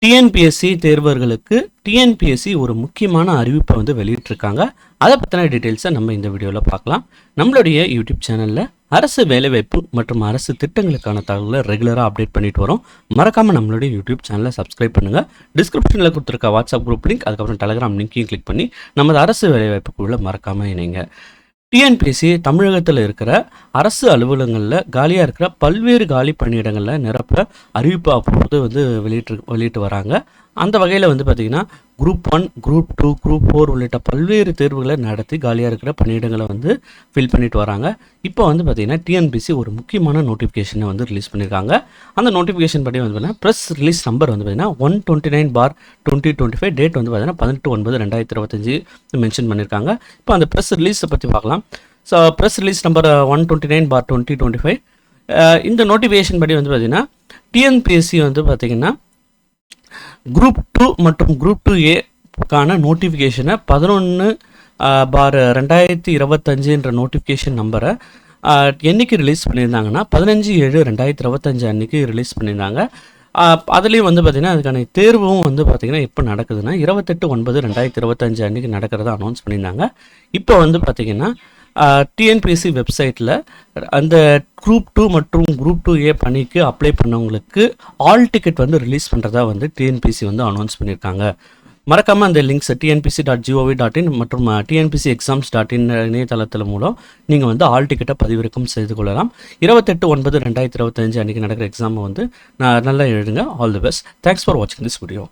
TNPSC தேர்வர்களுக்கு TNPSC ஒரு முக்கியமான அறிவிப்பை வந்து வெளியிட்டிருக்காங்க. அதை பற்றின டீட்டெயில்ஸை நம்ம இந்த வீடியோவில் பார்க்கலாம். நம்மளுடைய யூடியூப் சேனலில் அரசு வேலைவாய்ப்பு மற்றும் அரசு திட்டங்களுக்கான தகவலை ரெகுலராக அப்டேட் பண்ணிட்டு வரோம். மறக்காமல் நம்மளுடைய யூடியூப் சேனலை சப்ஸ்கிரைப் பண்ணுங்கள். டிஸ்கிரிப்ஷனில் கொடுத்துருக்க வாட்ஸ்அப் குரூப் லிங்க், அதுக்கப்புறம் டெலகிராம் லிங்க்கையும் கிளிக் பண்ணி நமது அரசு வேலைவாய்ப்புக்குள்ளே மறக்காமல் இணைங்க. டிஎன்பிஎஸ்சி தமிழகத்தில் இருக்கிற அரசு அலுவலகங்களில் காலியாக இருக்கிற பல்வேறு காலி பணியிடங்களில் நிரப்ப அறிவிப்பு அப்போது வந்து வெளியிட்டு வராங்க. அந்த வகையில் வந்து பார்த்திங்கன்னா குரூப் 1, குரூப் 2, குரூப் 4 உள்ளிட்ட பல்வேறு தேர்வுகளை நடத்தி காலியாக இருக்கிற பணியிடங்களை வந்து ஃபில் பண்ணிட்டு வராங்க. இப்போ வந்து பார்த்திங்கன்னா டிஎன்பிஎஸ்சி ஒரு முக்கியமான நோட்டிஃபிகேஷனை வந்து ரிலீஸ் பண்ணியிருக்காங்க. அந்த நோட்டிஃபிகேஷன் படி வந்து பார்த்திங்கன்னா ப்ரெஸ் ரிலீஸ் நம்பர் வந்து பார்த்திங்கன்னா 129/2025, டேட் வந்து பார்த்திங்கன்னா 18/9/2025 மென்ஷன் பண்ணியிருக்காங்க. இப்போ அந்த ப்ரெஸ் ரிலீஸை பற்றி பார்க்கலாம். ஸோ ப்ரெஸ் ரிலீஸ் நம்பர் 129/2025, இந்த நோட்டிஃபிகேஷன் படி வந்து பார்த்திங்கன்னா டிஎன்பிஎஸ்சி வந்து பார்த்திங்கன்னா குரூப் 2 மற்றும் குரூப் 2A நோட்டிஃபிகேஷனை 11/2025 என்ற நோட்டிஃபிகேஷன் நம்பரை என்றைக்கு ரிலீஸ் பண்ணியிருந்தாங்கன்னா 15/7/2025 அன்றைக்கி ரிலீஸ் பண்ணியிருந்தாங்க. அதுலேயும் வந்து பார்த்திங்கன்னா அதுக்கான தேர்வும் வந்து பார்த்திங்கன்னா எப்போ நடக்குதுன்னா 28/9/2025 அன்றைக்கி நடக்கிறத அனௌன்ஸ் பண்ணியிருந்தாங்க. இப்போ வந்து பார்த்திங்கன்னா டிஎன்பிஎஸ்சி வெப்சைட்டில் அந்த குரூப் 2 மற்றும் குரூப் 2A பணிக்கு அப்ளை பண்ணவங்களுக்கு ஆல் டிக்கெட் வந்து ரிலீஸ் பண்ணுறதா வந்து டிஎன்பிஎஸ்சி வந்து அனௌன்ஸ் பண்ணியிருக்காங்க. மறக்காமல் அந்த லிங்க்ஸ் tnpc.gov.in மற்றும் tnpcexams.in இணையதளத்தில் மூலம் நீங்கள் வந்து ஆல் டிக்கெட்டை பதிவிறக்கம் செய்து கொள்ளலாம். 28/9/2025 அன்றைக்கி நடக்கிற எக்ஸாமை வந்து நல்லா எழுதுங்க. All the best. Thanks for வாட்சிங் திஸ் வீடியோ.